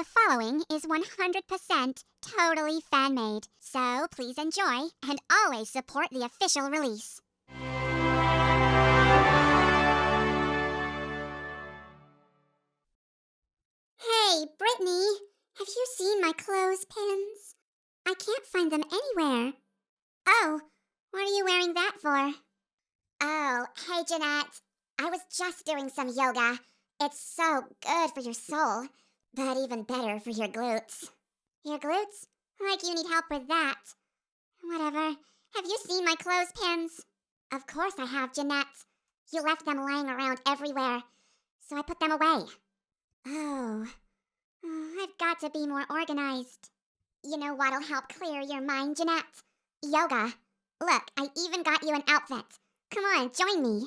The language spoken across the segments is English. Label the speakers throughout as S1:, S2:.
S1: The following is 100% totally fan-made, so please enjoy and always support the official release. Hey, Brittany, have you seen my clothespins? I can't find them anywhere. Oh, what are you wearing that for? Oh, hey, Jeanette. I was just doing some yoga. It's so good for your soul, but even better for your glutes. Your glutes? Like you need help with that. Whatever. Have you seen my clothespins? Of course I have, Jeanette. You left them lying around everywhere, so I put them away. Oh, I've got to be more organized. You know what'll help clear your mind, Jeanette? Yoga. Look, I even got you an outfit. Come on, join me.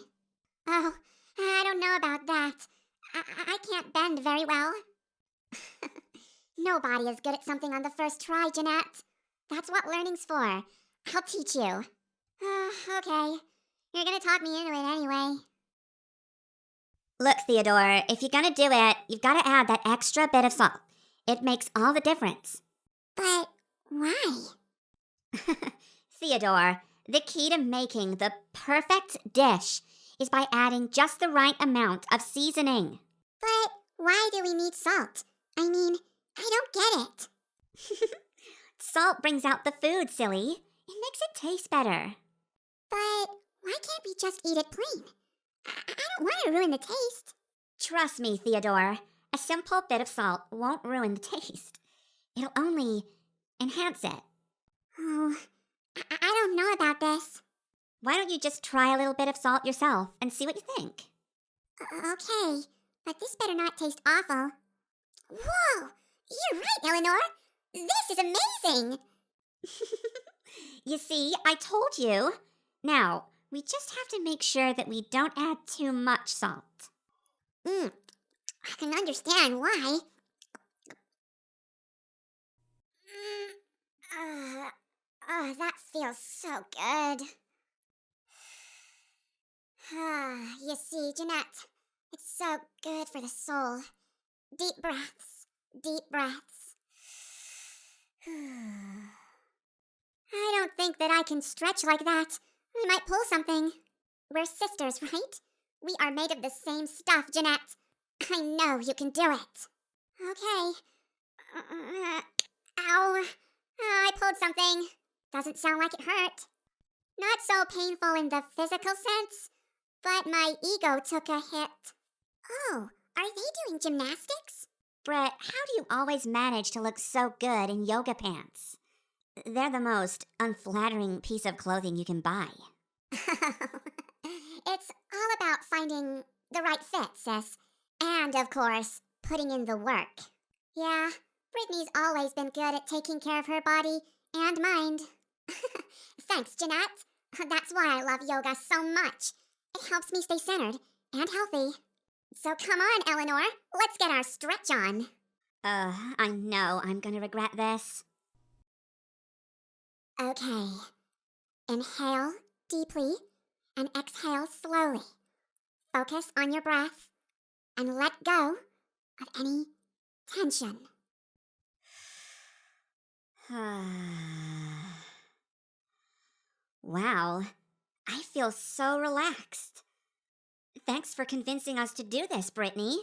S1: Oh, I don't know about that. I can't bend very well. Nobody is good at something on the first try, Jeanette. That's what learning's for. I'll teach you. Okay. You're gonna talk me into it anyway.
S2: Look, Theodore, if you're gonna do it, you've gotta add that extra bit of salt. It makes all the difference.
S1: But why?
S2: Theodore, the key to making the perfect dish is by adding just the right amount of seasoning.
S1: But why do we need salt? I mean, I don't get it.
S2: Salt brings out the food, silly. It makes it taste better.
S1: But why can't we just eat it plain? I don't want to ruin the taste.
S2: Trust me, Theodore. A simple bit of salt won't ruin the taste. It'll only enhance it.
S1: Oh, I don't know about this.
S2: Why don't you just try a little bit of salt yourself and see what you think?
S1: Okay, but this better not taste awful. Whoa! You're right, Eleanor! This is amazing!
S2: You see, I told you. Now, we just have to make sure that we don't add too much salt.
S1: I can understand why. That feels so good. You see, Jeanette, it's so good for the soul. Deep breaths, deep breaths. I don't think that I can stretch like that. I might pull something. We're sisters, right? We are made of the same stuff, Jeanette. I know you can do it. Okay. Ow. I pulled something. Doesn't sound like it hurt. Not so painful in the physical sense, but my ego took a hit. Oh, are they doing gymnastics?
S2: Brett, how do you always manage to look so good in yoga pants? They're the most unflattering piece of clothing you can buy.
S1: It's all about finding the right fit, sis. And, of course, putting in the work. Yeah, Brittany's always been good at taking care of her body and mind. Thanks, Jeanette. That's why I love yoga so much. It helps me stay centered and healthy. So come on, Eleanor. Let's get our stretch on.
S2: I know I'm gonna regret this.
S1: Okay. Inhale deeply and exhale slowly. Focus on your breath and let go of any tension.
S2: Wow, I feel so relaxed. Thanks for convincing us to do this, Brittany.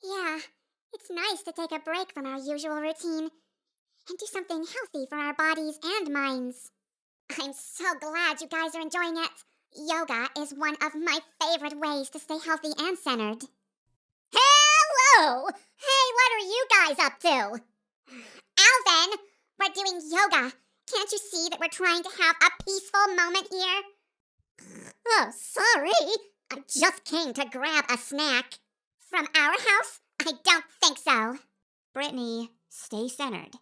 S1: Yeah, it's nice to take a break from our usual routine and do something healthy for our bodies and minds. I'm so glad you guys are enjoying it. Yoga is one of my favorite ways to stay healthy and centered. Hello! Hey, what are you guys up to? Alvin, we're doing yoga. Can't you see that we're trying to have a peaceful moment here? Oh, sorry. I just came to grab a snack. From our house? I don't think so.
S2: Brittany, stay centered.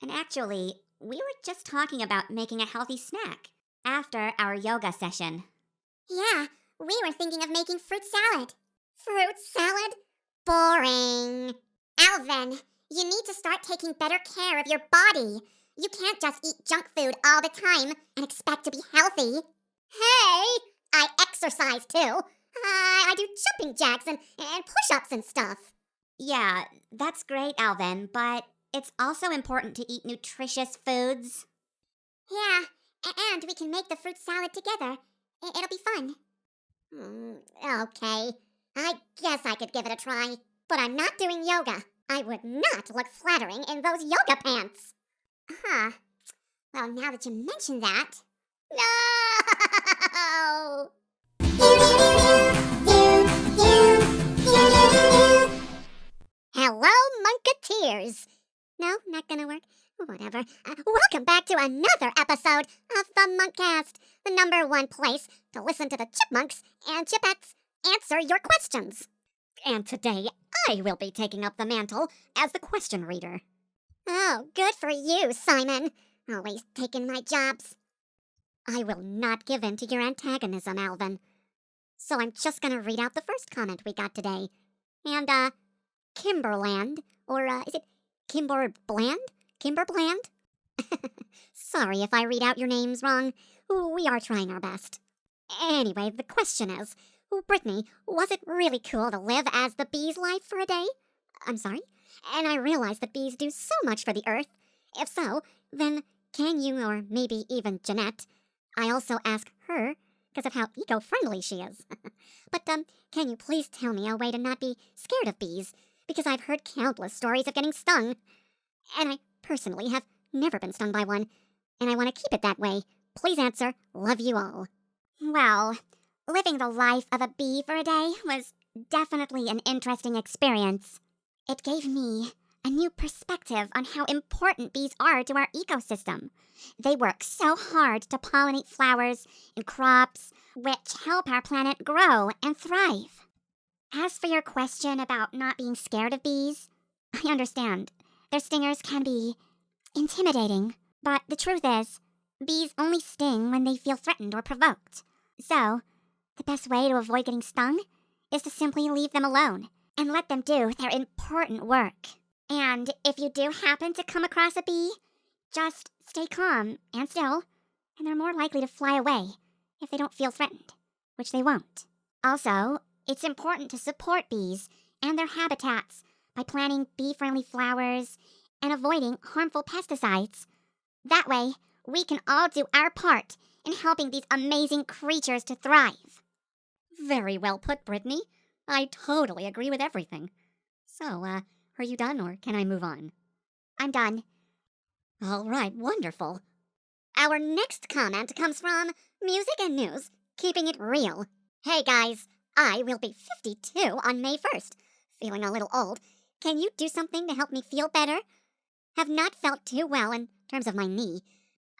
S2: And actually, we were just talking about making a healthy snack after our yoga session.
S1: Yeah, we were thinking of making fruit salad. Fruit salad? Boring. Alvin, you need to start taking better care of your body. You can't just eat junk food all the time and expect to be healthy. Hey, I exercise too. I do jumping jacks and push-ups and stuff.
S2: Yeah, that's great, Alvin, but it's also important to eat nutritious foods.
S1: Yeah, and we can make the fruit salad together. It'll be fun. Okay, I guess I could give it a try. But I'm not doing yoga. I would not look flattering in those yoga pants. Huh. Well, now that you mention that. No! Hello, Munketeers! No, not gonna work? Whatever. Welcome back to another episode of the Munkcast, the #1 place to listen to the Chipmunks and Chipettes answer your questions. And today, I will be taking up the mantle as the question reader. Oh, good for you, Simon. Always taking my jobs. I will not give in to your antagonism, Alvin. So I'm just gonna read out the first comment we got today. And, Kimberland, or, is it Kimberbland? Kimberbland? Sorry if I read out your names wrong. We are trying our best. Anyway, the question is, Brittany, was it really cool to live as the bee's life for a day? I'm sorry? And I realize that bees do so much for the earth. If so, then can you, or maybe even Jeanette, I also ask her, because of how eco-friendly she is. But, can you please tell me a way to not be scared of bees? Because I've heard countless stories of getting stung. And I personally have never been stung by one. And I want to keep it that way. Please answer. Love you all.
S2: Well, living the life of a bee for a day was definitely an interesting experience. It gave me a new perspective on how important bees are to our ecosystem. They work so hard to pollinate flowers and crops, which help our planet grow and thrive. As for your question about not being scared of bees, I understand. Their stingers can be intimidating, but the truth is, bees only sting when they feel threatened or provoked. So, the best way to avoid getting stung is to simply leave them alone and let them do their important work. And if you do happen to come across a bee, just stay calm and still, and they're more likely to fly away if they don't feel threatened, which they won't. Also, it's important to support bees and their habitats by planting bee-friendly flowers and avoiding harmful pesticides. That way, we can all do our part in helping these amazing creatures to thrive.
S3: Very well put, Brittany. I totally agree with everything. So, are you done, or can I move on?
S2: I'm done.
S3: All right, wonderful.
S1: Our next comment comes from Music and News, keeping it real. Hey guys, I will be 52 on May 1st. Feeling a little old. Can you do something to help me feel better? Have not felt too well in terms of my knee.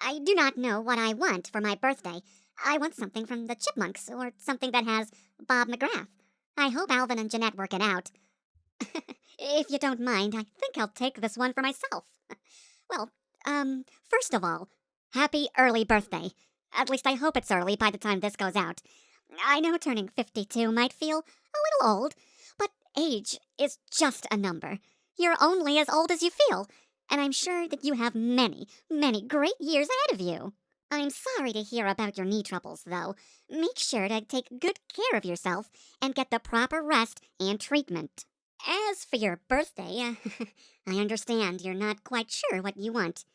S1: I do not know what I want for my birthday. I want something from the Chipmunks or something that has Bob McGrath. I hope Alvin and Jeanette work it out. If you don't mind, I think I'll take this one for myself. Well, first of all, happy early birthday. At least I hope it's early by the time this goes out. I know turning 52 might feel a little old, but age is just a number. You're only as old as you feel, and I'm sure that you have many, many great years ahead of you. I'm sorry to hear about your knee troubles, though. Make sure to take good care of yourself and get the proper rest and treatment. As for your birthday, I understand you're not quite sure what you want.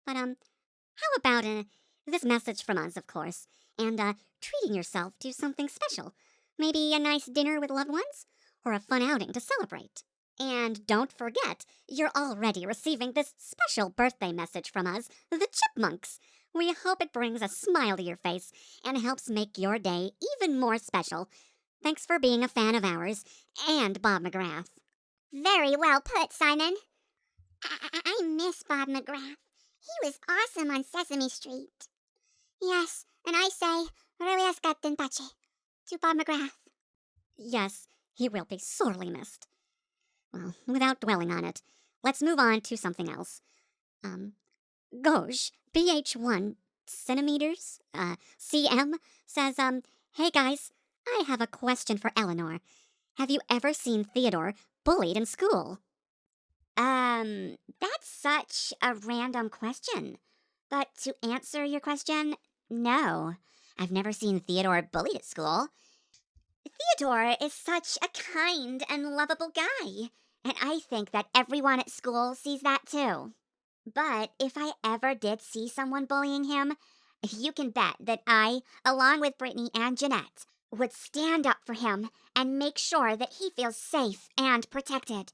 S1: But, how about, this message from us, of course, and, treating yourself to something special. Maybe a nice dinner with loved ones, or a fun outing to celebrate. And don't forget, you're already receiving this special birthday message from us, the Chipmunks. We hope it brings a smile to your face and helps make your day even more special. Thanks for being a fan of ours and Bob McGrath.
S2: Very well put, Simon.
S1: I miss Bob McGrath. He was awesome on Sesame Street. Yes, and I say, Reliascat in pace to Bob McGrath.
S3: Yes, he will be sorely missed. Well, without dwelling on it, let's move on to something else. Gauge, BH1 centimeters, CM, says, hey guys, I have a question for Eleanor. Have you ever seen Theodore bullied in school?
S2: That's such a random question. But to answer your question, no. I've never seen Theodore bullied at school. Theodore is such a kind and lovable guy. And I think that everyone at school sees that too. But if I ever did see someone bullying him, you can bet that I, along with Brittany and Jeanette, would stand up for him and make sure that he feels safe and protected.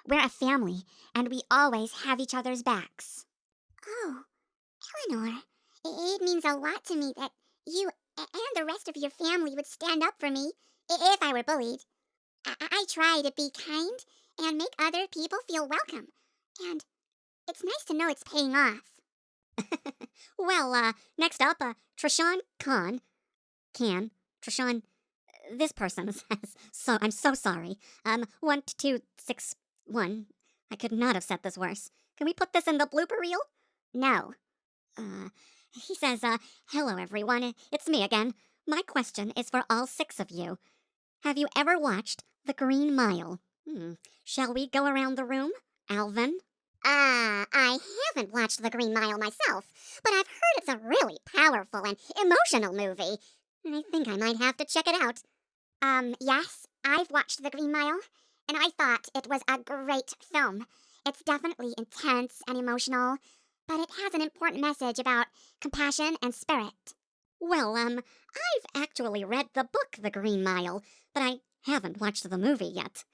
S2: We're a family, and we always have each other's backs.
S1: Oh, Eleanor, it means a lot to me that you and the rest of your family would stand up for me if I were bullied. I try to be kind and make other people feel welcome, and it's nice to know it's paying off.
S3: Well, next up, Trishan Trishan, this person says, I'm so sorry. 1261. I could not have said this worse. Can we put this in the blooper reel?
S2: No.
S3: He says, hello everyone, it's me again. My question is for all 6 of you. Have you ever watched The Green Mile? Shall we go around the room? Alvin?
S1: I haven't watched The Green Mile myself, but I've heard it's a really powerful and emotional movie. I think I might have to check it out. Yes, I've watched The Green Mile, and I thought it was a great film. It's definitely intense and emotional, but it has an important message about compassion and spirit.
S3: Well, I've actually read the book The Green Mile, but I haven't watched the movie yet.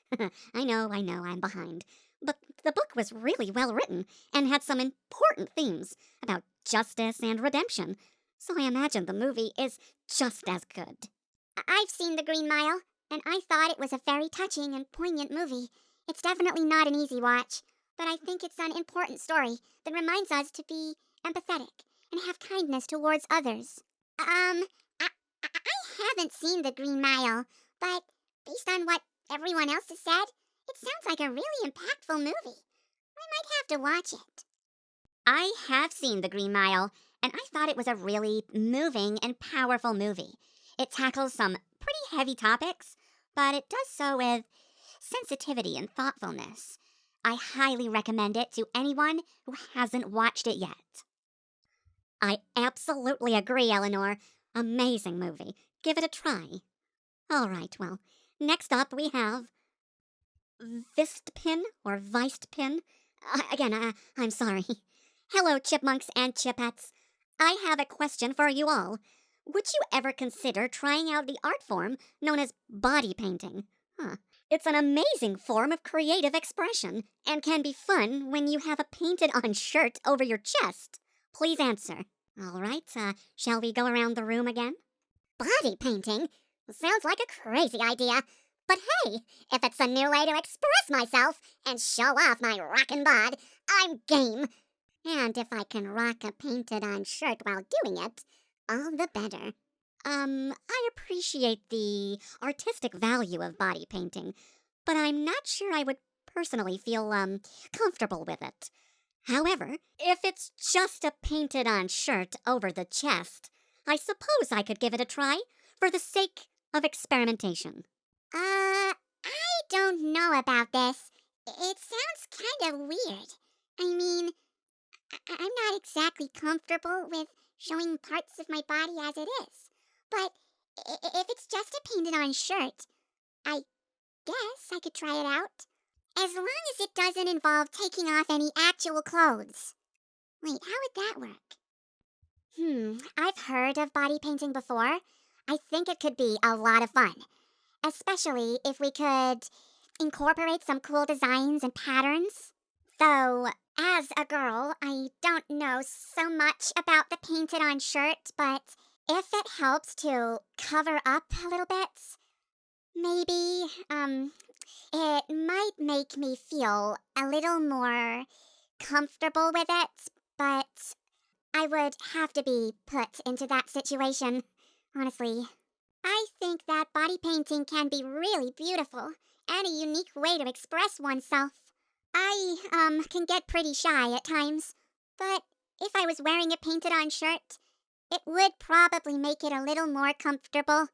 S3: I know, I'm behind. But the book was really well written and had some important themes about justice and redemption, so I imagine the movie is just as good.
S1: I've seen The Green Mile, and I thought it was a very touching and poignant movie. It's definitely not an easy watch, but I think it's an important story that reminds us to be empathetic and have kindness towards others. I haven't seen The Green Mile, but based on what everyone else has said, it sounds like a really impactful movie. I might have to watch it.
S2: I have seen The Green Mile, and I thought it was a really moving and powerful movie. It tackles some pretty heavy topics, but it does so with sensitivity and thoughtfulness. I highly recommend it to anyone who hasn't watched it yet.
S3: I absolutely agree, Eleanor. Amazing movie. Give it a try. All right, well, next up we have Vistpin or Vicepin. Again, I'm sorry. Hello, Chipmunks and Chipettes. I have a question for you all. Would you ever consider trying out the art form known as body painting? It's an amazing form of creative expression and can be fun when you have a painted-on shirt over your chest. Please answer. All right, shall we go around the room again?
S1: Body painting? Sounds like a crazy idea. But hey, if it's a new way to express myself and show off my rockin' bod, I'm game. And if I can rock a painted-on shirt while doing it, all the better.
S3: I appreciate the artistic value of body painting, but I'm not sure I would personally feel, comfortable with it. However, if it's just a painted-on shirt over the chest, I suppose I could give it a try for the sake of experimentation.
S1: I don't know about this. It sounds kind of weird. I mean, I'm not exactly comfortable with showing parts of my body as it is. But if it's just a painted-on shirt, I guess I could try it out. As long as it doesn't involve taking off any actual clothes. Wait, how would that work? I've heard of body painting before. I think it could be a lot of fun. Especially if we could incorporate some cool designs and patterns. Though, as a girl, I don't know so much about the painted-on shirt, but if it helps to cover up a little bit, maybe, it might make me feel a little more comfortable with it, but I would have to be put into that situation, honestly. I think that body painting can be really beautiful and a unique way to express oneself. I, can get pretty shy at times, but if I was wearing a painted-on shirt, it would probably make it a little more comfortable,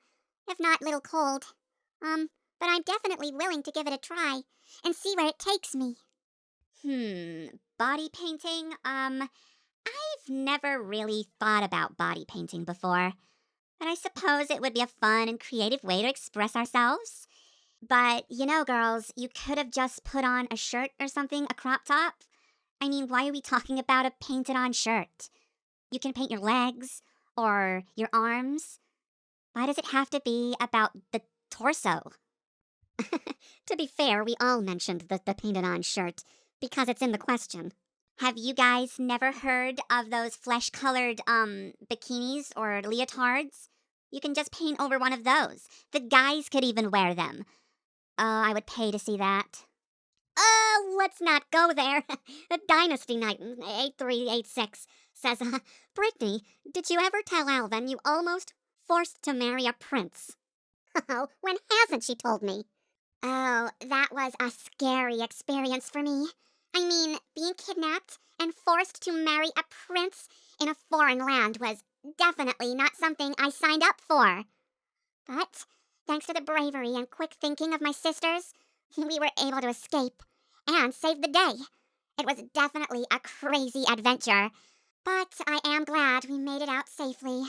S1: if not a little cold. But I'm definitely willing to give it a try and see where it takes me.
S2: Body painting? I've never really thought about body painting before, but I suppose it would be a fun and creative way to express ourselves. But, girls, you could have just put on a shirt or something, a crop top. I mean, why are we talking about a painted-on shirt? You can paint your legs or your arms. Why does it have to be about the torso?
S3: To be fair, we all mentioned the painted-on shirt because it's in the question.
S2: Have you guys never heard of those flesh-colored, bikinis or leotards? You can just paint over one of those. The guys could even wear them. I would pay to see that.
S3: Let's not go there. The Dynasty Knight 8386 says, Brittany, did you ever tell Alvin you almost forced to marry a prince?
S1: Oh, when hasn't she told me? Oh, that was a scary experience for me. I mean, being kidnapped and forced to marry a prince in a foreign land was definitely not something I signed up for. But thanks to the bravery and quick thinking of my sisters, we were able to escape and save the day. It was definitely a crazy adventure, but I am glad we made it out safely.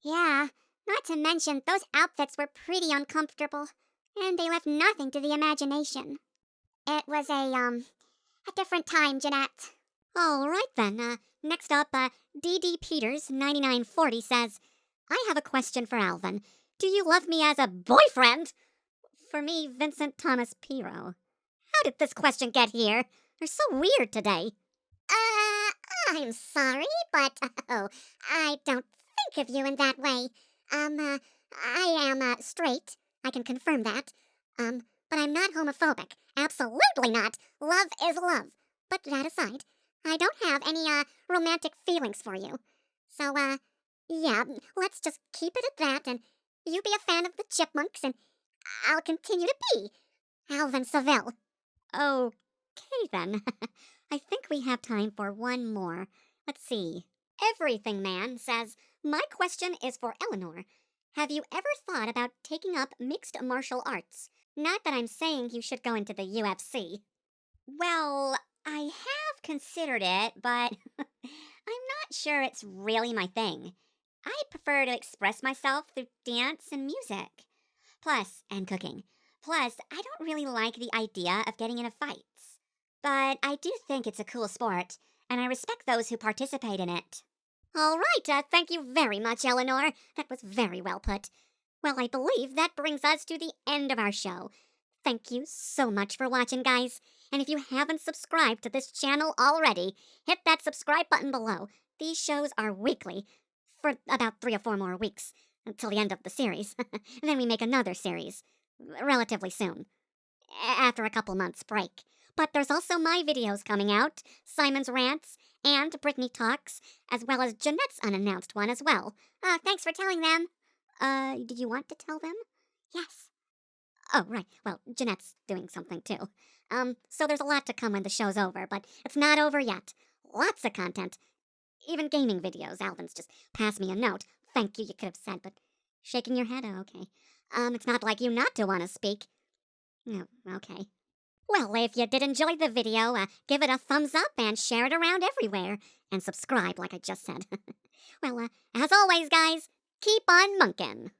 S1: Yeah, not to mention those outfits were pretty uncomfortable, and they left nothing to the imagination. It was a different time, Jeanette.
S3: All right then. Next up, DD Peters 9940 says, I have a question for Alvin. Do you love me as a boyfriend? For me, Vincent Thomas Piro. How did this question get here? You're so weird today.
S1: I'm sorry, but I don't think of you in that way. I am straight. I can confirm that. But I'm not homophobic. Absolutely not. Love is love. But that aside, I don't have any romantic feelings for you. So yeah, let's just keep it at that, and you be a fan of the Chipmunks, and I'll continue to be Alvin Seville.
S3: Okay then. I think we have time for one more. Let's see. Everything Man says, my question is for Eleanor. Have you ever thought about taking up mixed martial arts? Not that I'm saying you should go into the UFC.
S2: Well, I have considered it, but I'm not sure it's really my thing. I prefer to express myself through dance and music. And cooking. Plus, I don't really like the idea of getting into fights. But I do think it's a cool sport, and I respect those who participate in it.
S3: All right, thank you very much, Eleanor. That was very well put. Well, I believe that brings us to the end of our show. Thank you so much for watching, guys. And if you haven't subscribed to this channel already, hit that subscribe button below. These shows are weekly, for about 3 or 4 more weeks, until the end of the series. Then we make another series, relatively soon, after a couple months break. But there's also my videos coming out, Simon's Rants, and Brittany Talks, as well as Jeanette's unannounced one as well.
S1: Thanks for telling them.
S3: Did you want to tell them?
S1: Yes.
S3: Oh, right. Well, Jeanette's doing something too. So there's a lot to come when the show's over, but it's not over yet. Lots of content. Even gaming videos. Alvin's just passed me a note. Thank you, you could have said, but shaking your head? Oh, okay. It's not like you not to want to speak. Oh, okay. Well, if you did enjoy the video, give it a thumbs up and share it around everywhere. And subscribe, like I just said. Well, as always, guys, keep on munkin'.